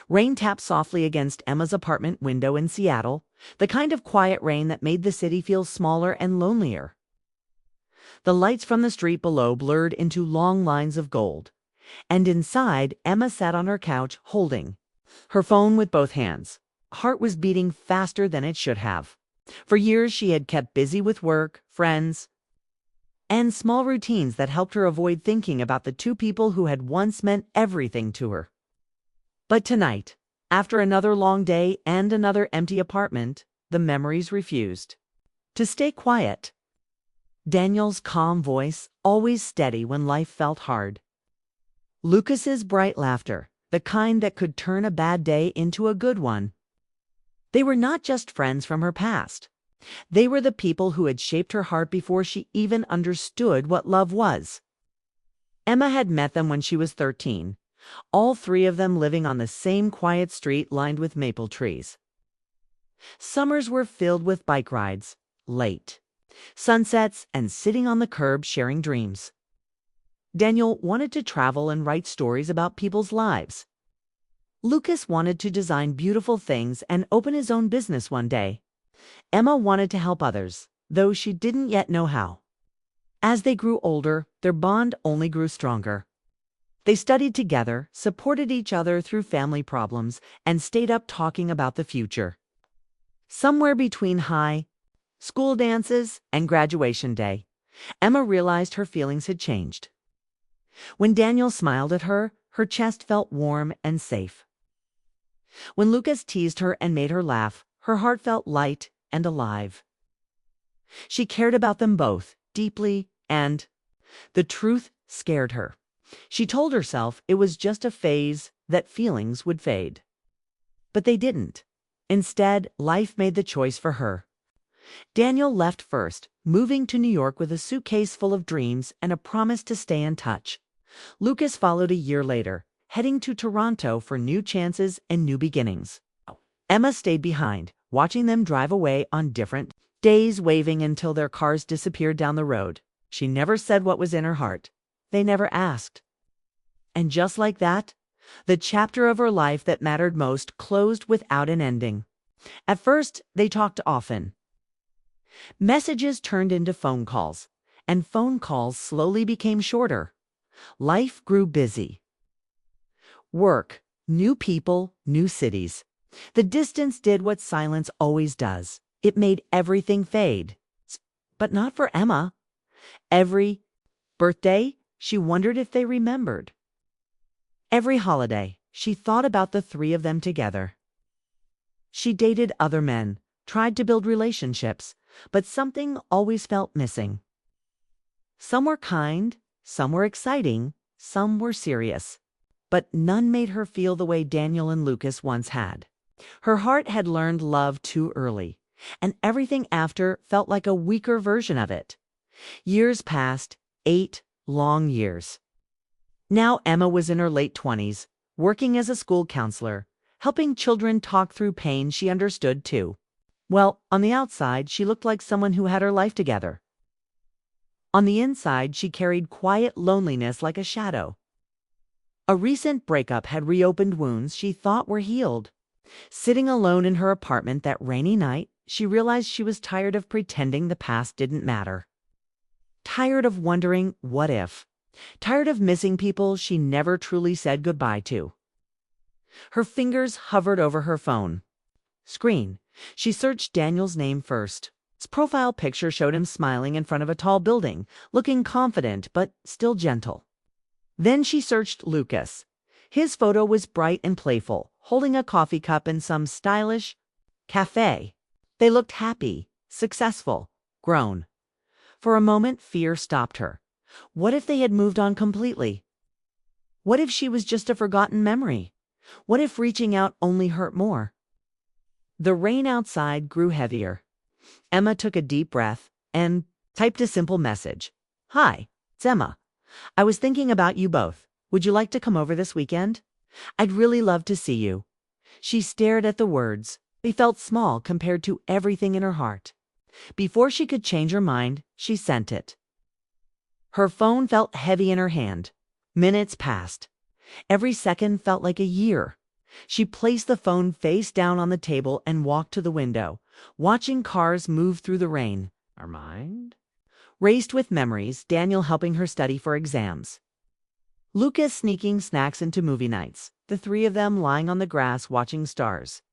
Rain tapped softly against Emma's apartment window in Seattle, the kind of quiet rain that made the city feel smaller and lonelier. The lights from the street below blurred into long lines of gold, and inside, Emma sat on her couch holding her phone with both hands. Heart was beating faster than it should have. For years, she had kept busy with work, friends, and small routines that helped her avoid thinking about the two people who had once meant everything to her. But tonight, after another long day and another empty apartment, the memories refused to stay quiet. Daniel's calm voice, always steady when life felt hard. Lucas's bright laughter, the kind that could turn a bad day into a good one. They were not just friends from her past. They were the people who had shaped her heart before she even understood what love was. Emma had met them when she was 13, all three of them living on the same quiet street lined with maple trees. Summers were filled with bike rides, late sunsets, and sitting on the curb sharing dreams. Daniel wanted to travel and write stories about people's lives. Lucas wanted to design beautiful things and open his own business one day. Emma wanted to help others, though she didn't yet know how. As they grew older, their bond only grew stronger. They studied together, supported each other through family problems, and stayed up talking about the future. Somewhere between high school dances and graduation day, Emma realized her feelings had changed. When Daniel smiled at her, her chest felt warm and safe. When Lucas teased her and made her laugh, her heart felt light and alive. She cared about them both deeply, and the truth scared her. She told herself it was just a phase, that feelings would fade. But they didn't. Instead, life made the choice for her. Daniel left first, moving to New York with a suitcase full of dreams and a promise to stay in touch. Lucas followed a year later, heading to Toronto for new chances and new beginnings. Emma stayed behind, watching them drive away on different days, waving until their cars disappeared down the road. She never said what was in her heart. They never asked. And just like that, the chapter of her life that mattered most closed without an ending. At first, they talked often. Messages turned into phone calls, and phone calls slowly became shorter. Life grew busy. Work, new people, new cities. The distance did what silence always does. It made everything fade. But not for Emma. Every birthday, she wondered if they remembered. Every holiday, she thought about the three of them together. She dated other men, tried to build relationships, but something always felt missing. Some were kind, some were exciting, some were serious. But none made her feel the way Daniel and Lucas once had. Her heart had learned love too early, and everything after felt like a weaker version of it. Years passed, 8 long years. Now Emma was in her late 20s, working as a school counselor, helping children talk through pain she understood too. Well, on the outside, she looked like someone who had her life together. On the inside, she carried quiet loneliness like a shadow. A recent breakup had reopened wounds she thought were healed. Sitting alone in her apartment that rainy night, she realized she was tired of pretending the past didn't matter. Tired of wondering, what if? Tired of missing people she never truly said goodbye to. Her fingers hovered over her phone screen. She searched Daniel's name first. His profile picture showed him smiling in front of a tall building, looking confident but still gentle. Then she searched Lucas. His photo was bright and playful, holding a coffee cup in some stylish cafe. They looked happy, successful, grown. For a moment, fear stopped her. What if they had moved on completely? What if she was just a forgotten memory? What if reaching out only hurt more? The rain outside grew heavier. Emma took a deep breath and typed a simple message. "Hi, it's Emma. I was thinking about you both. Would you like to come over this weekend? I'd really love to see you." She stared at the words. They felt small compared to everything in her heart. Before she could change her mind, she sent it. Her phone felt heavy in her hand. Minutes passed. Every second felt like a year. She placed the phone face down on the table and walked to the window, watching cars move through the rain. Her mind raced with memories, Daniel helping her study for exams, Lucas sneaking snacks into movie nights, the three of them lying on the grass watching stars.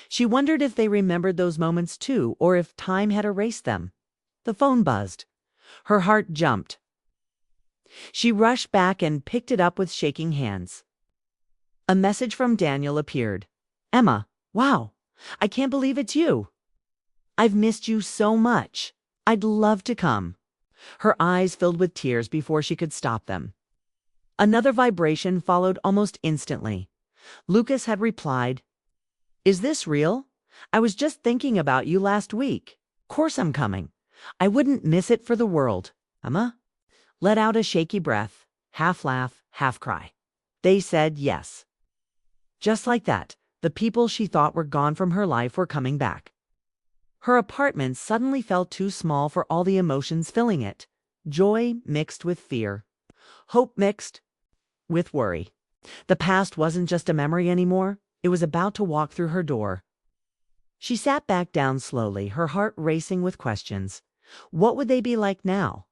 She wondered if they remembered those moments too, or if time had erased them. The phone buzzed. Her heart jumped. She rushed back and picked it up with shaking hands. A message from Daniel appeared. "Emma, wow, I can't believe it's you. I've missed you so much. I'd love to come." Her eyes filled with tears before she could stop them. Another vibration followed almost instantly. Lucas had replied, "Is this real? I was just thinking about you last week. Course I'm coming. I wouldn't miss it for the world." Emma let out a shaky breath, half laugh, half cry. They said yes. Just like that, the people she thought were gone from her life were coming back. Her apartment suddenly felt too small for all the emotions filling it. Joy mixed with fear. Hope mixed with worry. The past wasn't just a memory anymore. It was about to walk through her door. She sat back down slowly, her heart racing with questions. What would they be like now?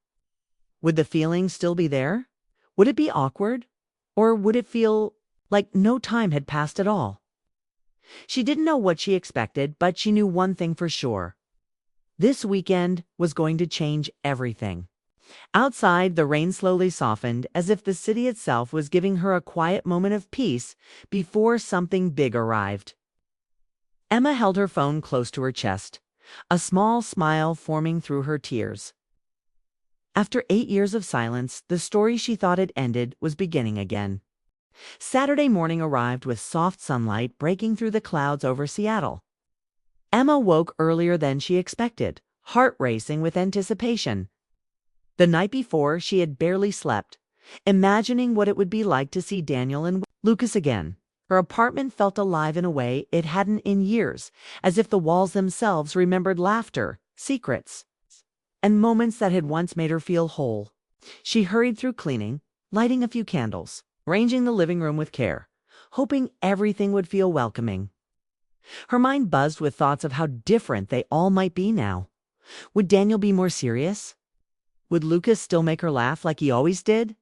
Would the feeling still be there? Would it be awkward? Or would it feel like no time had passed at all? She didn't know what she expected, but she knew one thing for sure. This weekend was going to change everything. Outside, the rain slowly softened, as if the city itself was giving her a quiet moment of peace before something big arrived. Emma held her phone close to her chest, a small smile forming through her tears. After 8 years of silence, the story she thought had ended was beginning again. Saturday morning arrived with soft sunlight breaking through the clouds over Seattle. Emma woke earlier than she expected, heart racing with anticipation. The night before, she had barely slept, imagining what it would be like to see Daniel and Lucas again. Her apartment felt alive in a way it hadn't in years, as if the walls themselves remembered laughter, secrets, and moments that had once made her feel whole. She hurried through cleaning, lighting a few candles, arranging the living room with care, hoping everything would feel welcoming. Her mind buzzed with thoughts of how different they all might be now. Would Daniel be more serious? Would Lucas still make her laugh like he always did?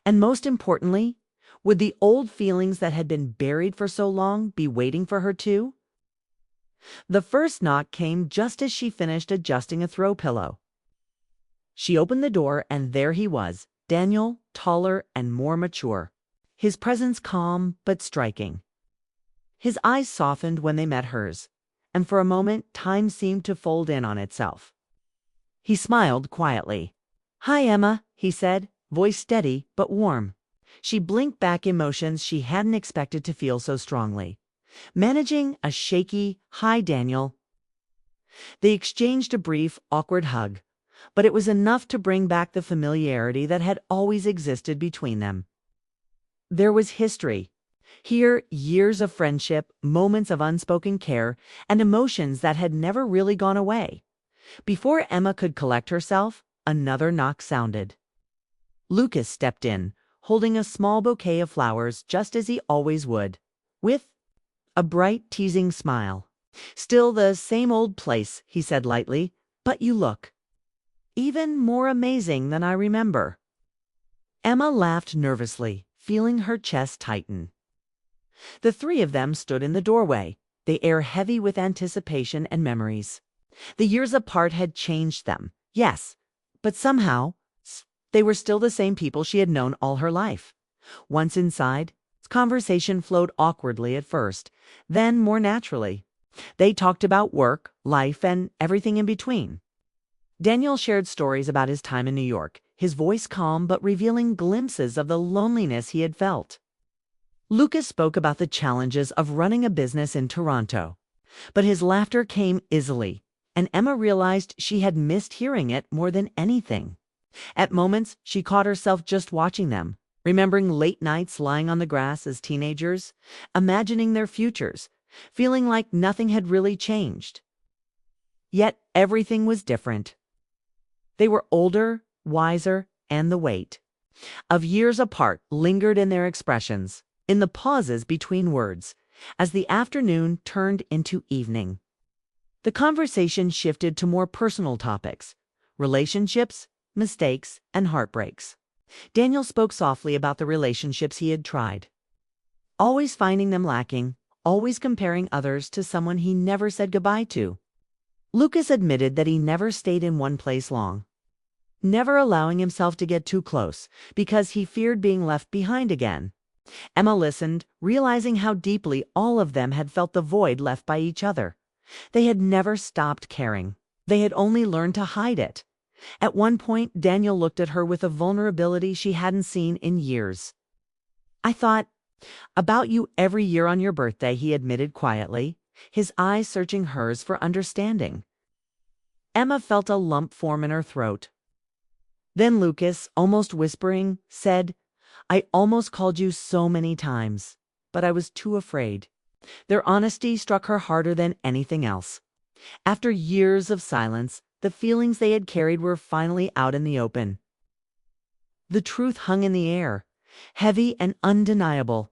And most importantly, would the old feelings that had been buried for so long be waiting for her too? The first knock came just as she finished adjusting a throw pillow. She opened the door, and there he was, Daniel, taller and more mature. His presence calm but striking. His eyes softened when they met hers, and for a moment time seemed to fold in on itself. He smiled quietly. "Hi, Emma," he said, voice steady but warm. She blinked back emotions she hadn't expected to feel so strongly, managing a shaky, "Hi, Daniel." They exchanged a brief, awkward hug, but it was enough to bring back the familiarity that had always existed between them. There was history. Here, years of friendship, moments of unspoken care, and emotions that had never really gone away. Before Emma could collect herself, another knock sounded. Lucas stepped in, holding a small bouquet of flowers just as he always would, with a bright, teasing smile. "Still the same old place," he said lightly, "but you look even more amazing than I remember." Emma laughed nervously, feeling her chest tighten. The three of them stood in the doorway, the air heavy with anticipation and memories. The years apart had changed them, yes, but somehow they were still the same people she had known all her life. Once inside, conversation flowed awkwardly at first, then more naturally. They talked about work, life, and everything in between. Daniel shared stories about his time in New York, his voice calm but revealing glimpses of the loneliness he had felt. Lucas spoke about the challenges of running a business in Toronto, but his laughter came easily, and Emma realized she had missed hearing it more than anything. At moments, she caught herself just watching them, remembering late nights lying on the grass as teenagers, imagining their futures, feeling like nothing had really changed. Yet everything was different. They were older, wiser, and the weight of years apart lingered in their expressions, in the pauses between words, As the afternoon turned into evening, the conversation shifted to more personal topics: relationships, mistakes, and heartbreaks. Daniel spoke softly about the relationships he had tried, always finding them lacking, always comparing others to someone he never said goodbye to. Lucas admitted that he never stayed in one place long, never allowing himself to get too close because he feared being left behind again. Emma listened, realizing how deeply all of them had felt the void left by each other. They had never stopped caring. They had only learned to hide it. At one point, Daniel looked at her with a vulnerability she hadn't seen in years. "I thought about you every year on your birthday," he admitted quietly, his eyes searching hers for understanding. Emma felt a lump form in her throat. Then Lucas, almost whispering, said, "I almost called you so many times, but I was too afraid." Their honesty struck her harder than anything else. After years of silence, the feelings they had carried were finally out in the open. The truth hung in the air, heavy and undeniable.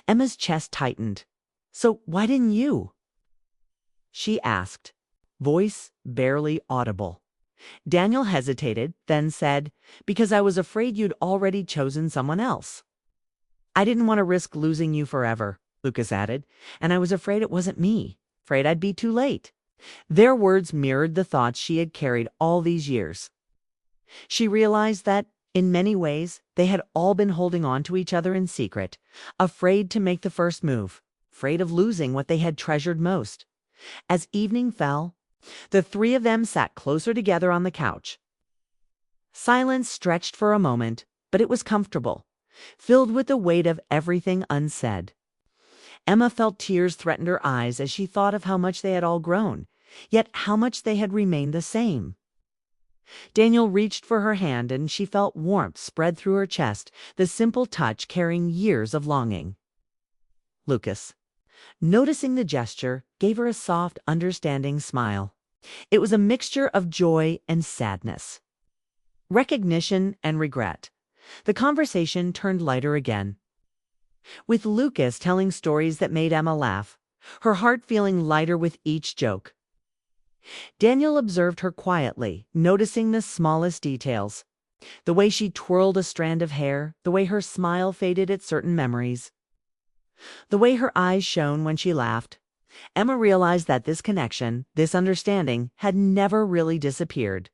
Emma's chest tightened. "So why didn't you?" she asked, voice barely audible. Daniel hesitated, then said, "Because I was afraid you'd already chosen someone else." "I didn't want to risk losing you forever," Lucas added, "and I was afraid it wasn't me, afraid I'd be too late." Their words mirrored the thoughts she had carried all these years. She realized that, in many ways, they had all been holding on to each other in secret, afraid to make the first move, afraid of losing what they had treasured most. As evening fell, the three of them sat closer together on the couch. Silence stretched for a moment, but it was comfortable, filled with the weight of everything unsaid. Emma felt tears threaten her eyes as she thought of how much they had all grown, yet how much they had remained the same. Daniel reached for her hand and she felt warmth spread through her chest, the simple touch carrying years of longing. Lucas, noticing the gesture, gave her a soft, understanding smile. It was a mixture of joy and sadness, recognition and regret. The conversation turned lighter again, with Lucas telling stories that made Emma laugh, her heart feeling lighter with each joke. Daniel observed her quietly, noticing the smallest details, the way she twirled a strand of hair, the way her smile faded at certain memories, the way her eyes shone when she laughed. Emma realized that this connection, this understanding, had never really disappeared.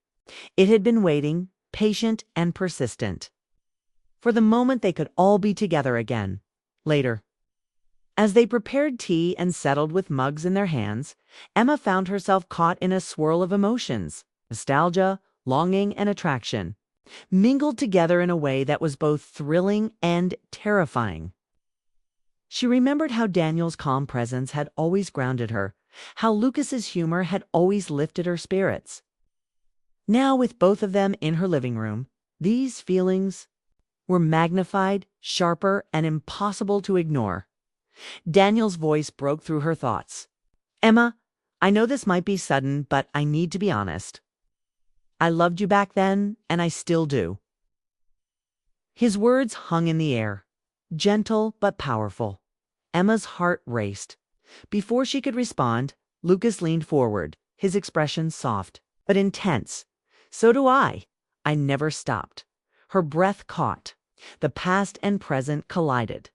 It had been waiting, patient and persistent, for the moment they could all be together again. Later, as they prepared tea and settled with mugs in their hands, Emma found herself caught in a swirl of emotions: nostalgia, longing, and attraction, mingled together in a way that was both thrilling and terrifying. She remembered how Daniel's calm presence had always grounded her, how Lucas's humor had always lifted her spirits. Now, with both of them in her living room, these feelings were magnified, sharper, and impossible to ignore. Daniel's voice broke through her thoughts. "Emma, I know this might be sudden, but I need to be honest. I loved you back then, and I still do." His words hung in the air, gentle but powerful. Emma's heart raced. Before she could respond, Lucas leaned forward, his expression soft but intense. "So do I. I never stopped." Her breath caught. The past and present collided,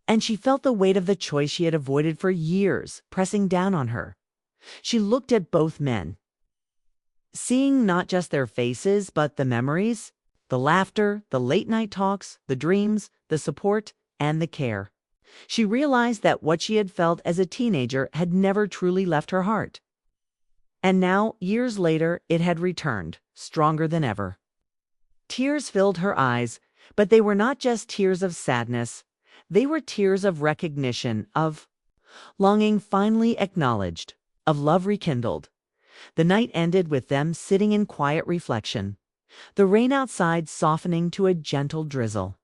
and she felt the weight of the choice she had avoided for years pressing down on her. She looked at both men, seeing not just their faces but the memories, the laughter, the late-night talks, the dreams, the support, and the care. She realized that what she had felt as a teenager had never truly left her heart. And now, years later, it had returned, stronger than ever. Tears filled her eyes, but they were not just tears of sadness. They were tears of recognition, of longing finally acknowledged, of love rekindled. The night ended with them sitting in quiet reflection, the rain outside softening to a gentle drizzle.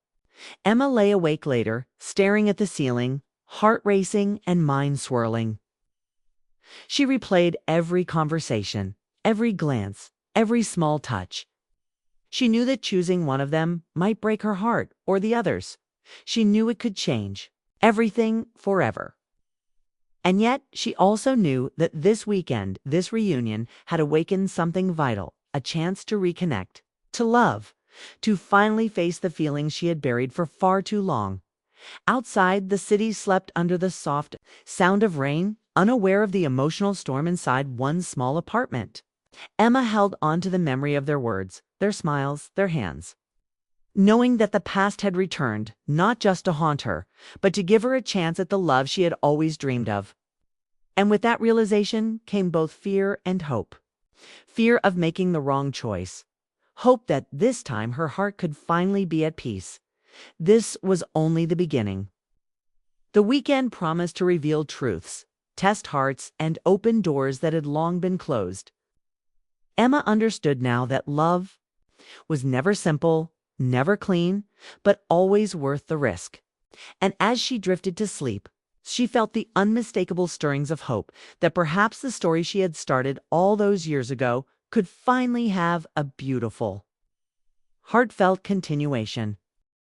Emma lay awake later, staring at the ceiling, heart racing and mind swirling. She replayed every conversation, every glance, every small touch. She knew that choosing one of them might break her heart, or the others. She knew it could change everything forever. And yet, she also knew that this weekend, this reunion, had awakened something vital, a chance to reconnect, to love, to finally face the feelings she had buried for far too long. Outside, the city slept under the soft sound of rain, unaware of the emotional storm inside one small apartment. Emma held on to the memory of their words, their smiles, their hands, knowing that the past had returned, not just to haunt her, but to give her a chance at the love she had always dreamed of. And with that realization came both fear and hope. Fear of making the wrong choice. Hope that this time her heart could finally be at peace. This was only the beginning. The weekend promised to reveal truths, test hearts, and open doors that had long been closed. Emma understood now that love was never simple, never clean, but always worth the risk. And as she drifted to sleep, she felt the unmistakable stirrings of hope that perhaps the story she had started all those years ago could finally have a beautiful, heartfelt continuation.